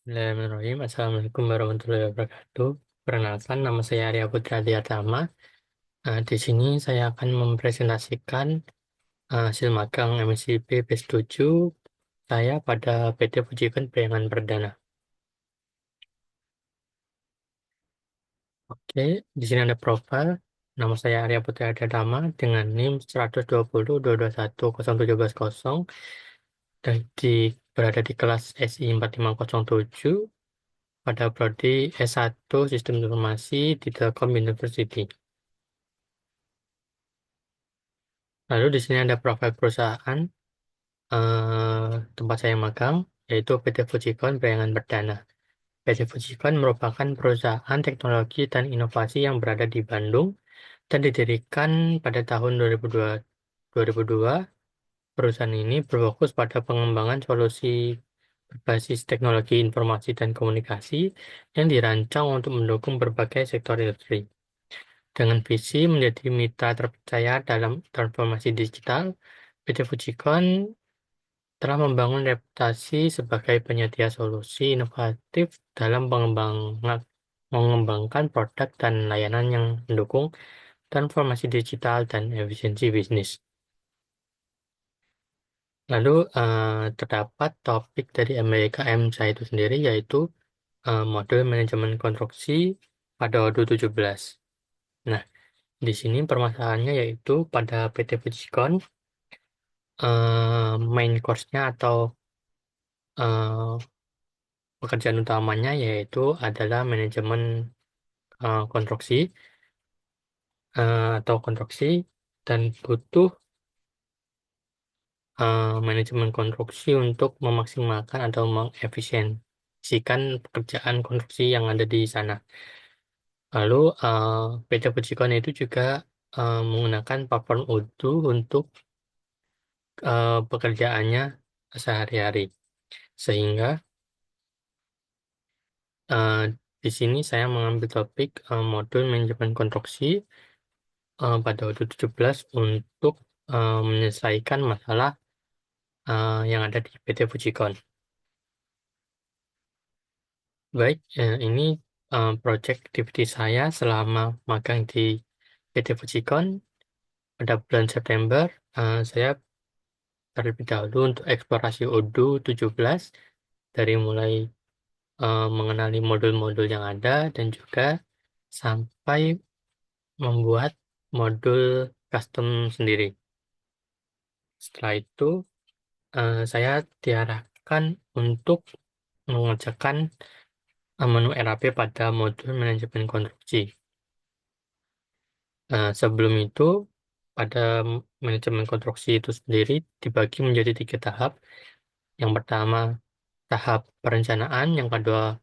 Bismillahirrahmanirrahim. Assalamualaikum warahmatullahi wabarakatuh. Perkenalkan, nama saya Arya Putra Diatama. Di sini saya akan mempresentasikan hasil magang MSIP Batch 7 saya pada PT Fujikan Periangan Perdana. Oke, di sini ada profil. Nama saya Arya Putra Diatama dengan NIM 12022101710 dan berada di kelas SI 4507 pada prodi S1 Sistem Informasi di Telkom University. Lalu di sini ada profil perusahaan tempat saya magang, yaitu PT Fujikon Periangan Perdana. PT Fujikon merupakan perusahaan teknologi dan inovasi yang berada di Bandung dan didirikan pada tahun 2002. Perusahaan ini berfokus pada pengembangan solusi berbasis teknologi informasi dan komunikasi yang dirancang untuk mendukung berbagai sektor industri. Dengan visi menjadi mitra terpercaya dalam transformasi digital, PT Fujikon telah membangun reputasi sebagai penyedia solusi inovatif dalam mengembangkan produk dan layanan yang mendukung transformasi digital dan efisiensi bisnis. Lalu terdapat topik dari MBKM saya itu sendiri, yaitu modul manajemen konstruksi pada ODU 17. Nah, di sini permasalahannya yaitu pada PT Fujikon main course-nya atau eh, pekerjaan utamanya yaitu adalah manajemen konstruksi atau konstruksi dan butuh manajemen konstruksi untuk memaksimalkan atau mengefisiensikan pekerjaan konstruksi yang ada di sana. Lalu PT Fujikon itu juga menggunakan platform Odoo untuk pekerjaannya sehari-hari. Sehingga eh, di sini saya mengambil topik modul manajemen konstruksi pada waktu 17 untuk menyelesaikan masalah yang ada di PT Fujikon. Baik, ini project activity saya selama magang di PT Fujikon pada bulan September. Saya terlebih dahulu untuk eksplorasi Odoo 17 dari mulai mengenali modul-modul yang ada dan juga sampai membuat modul custom sendiri. Setelah itu, saya diarahkan untuk mengerjakan menu RAP pada modul manajemen konstruksi. Sebelum itu, pada manajemen konstruksi itu sendiri dibagi menjadi 3 tahap. Yang pertama, tahap perencanaan, yang kedua,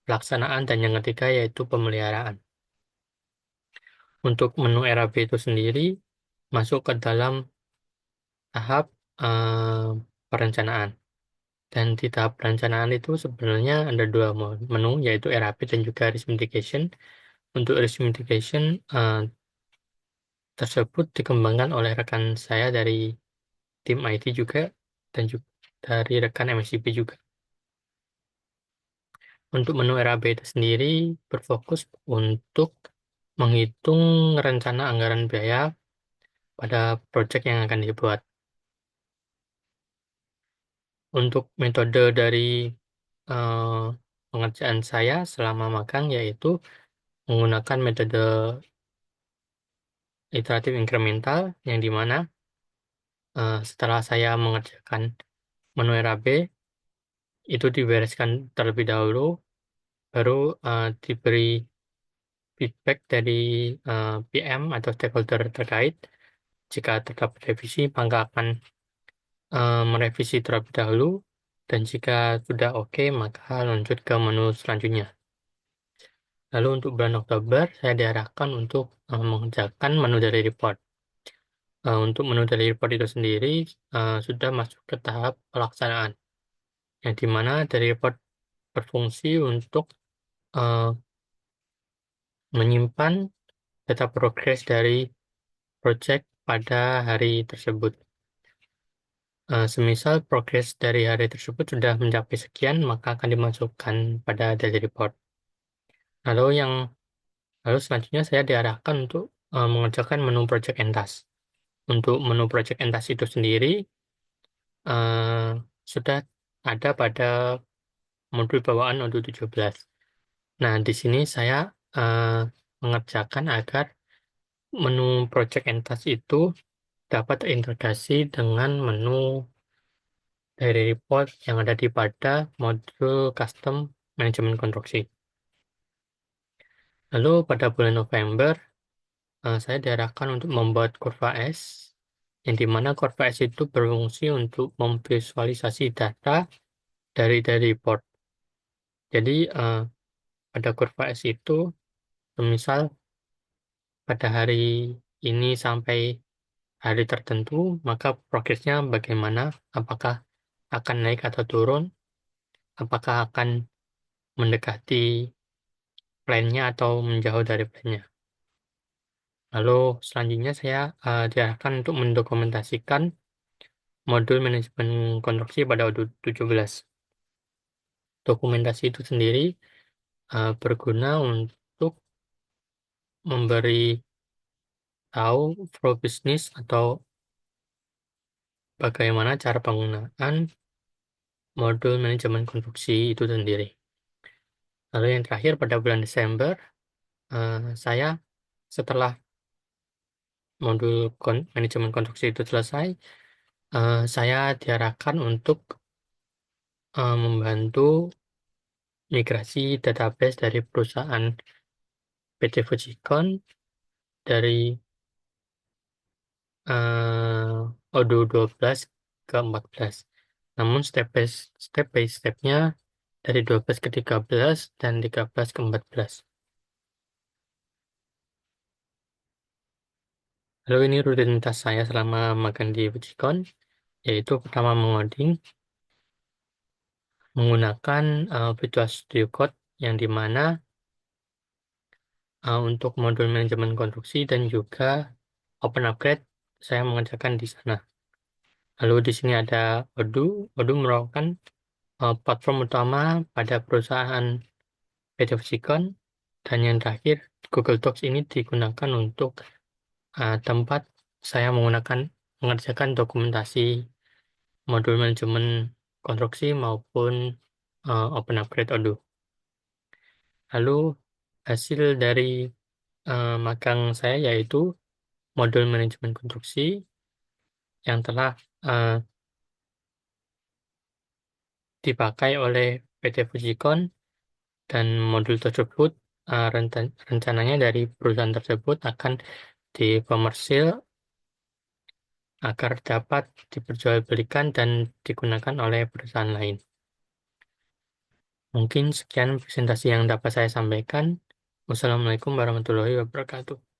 pelaksanaan, dan yang ketiga yaitu pemeliharaan. Untuk menu RAP itu sendiri masuk ke dalam tahap perencanaan. Dan di tahap perencanaan itu sebenarnya ada 2 menu, yaitu RAP dan juga risk mitigation. Untuk risk mitigation tersebut dikembangkan oleh rekan saya dari tim IT juga, dan juga dari rekan MSIP juga. Untuk menu RAB itu sendiri berfokus untuk menghitung rencana anggaran biaya pada proyek yang akan dibuat. Untuk metode dari eh, pengerjaan saya selama magang yaitu menggunakan metode iteratif incremental, yang dimana setelah saya mengerjakan menu RAB itu dibereskan terlebih dahulu, baru diberi feedback dari PM atau stakeholder terkait. Jika terdapat revisi, maka akan merevisi terlebih dahulu, dan jika sudah oke, maka lanjut ke menu selanjutnya. Lalu untuk bulan Oktober, saya diarahkan untuk mengerjakan menu dari report. Untuk menu dari report itu sendiri sudah masuk ke tahap pelaksanaan, yang dimana dari report berfungsi untuk eh, menyimpan data progres dari project pada hari tersebut. Semisal progres dari hari tersebut sudah mencapai sekian, maka akan dimasukkan pada daily report. Lalu yang lalu selanjutnya saya diarahkan untuk mengerjakan menu project and task. Untuk menu project and task itu sendiri eh, sudah ada pada modul bawaan modul 17. Nah, di sini saya eh, mengerjakan agar menu project and task itu dapat terintegrasi dengan menu dari report yang ada di pada modul custom manajemen konstruksi. Lalu pada bulan November, saya diarahkan untuk membuat kurva S, yang dimana kurva S itu berfungsi untuk memvisualisasi data dari report. Jadi pada kurva S itu, misal pada hari ini sampai hari tertentu, maka progresnya bagaimana, apakah akan naik atau turun, apakah akan mendekati plan-nya atau menjauh dari plan-nya. Lalu selanjutnya saya diarahkan untuk mendokumentasikan modul manajemen konstruksi pada modul 17. Dokumentasi itu sendiri berguna untuk memberi tahu flow bisnis atau bagaimana cara penggunaan modul manajemen konstruksi itu sendiri. Lalu yang terakhir pada bulan Desember, saya setelah modul manajemen konstruksi itu selesai, saya diarahkan untuk membantu migrasi database dari perusahaan PT Fujikon dari Odoo 12 ke 14. Namun step by stepnya dari 12 ke 13 dan 13 ke 14. Lalu ini rutinitas saya selama magang di Fujikon, yaitu pertama mengoding menggunakan Visual Studio Code yang dimana untuk modul manajemen konstruksi dan juga Open Upgrade saya mengerjakan di sana. Lalu di sini ada Odoo. Odoo merupakan platform utama pada perusahaan PT Fusikon, dan yang terakhir Google Docs ini digunakan untuk tempat saya mengerjakan dokumentasi modul manajemen konstruksi maupun Open Upgrade Odoo. Lalu hasil dari magang saya yaitu modul manajemen konstruksi yang telah eh, dipakai oleh PT Fujikon, dan modul tersebut rencananya dari perusahaan tersebut akan dikomersil agar dapat diperjualbelikan dan digunakan oleh perusahaan lain. Mungkin sekian presentasi yang dapat saya sampaikan. Wassalamualaikum warahmatullahi wabarakatuh.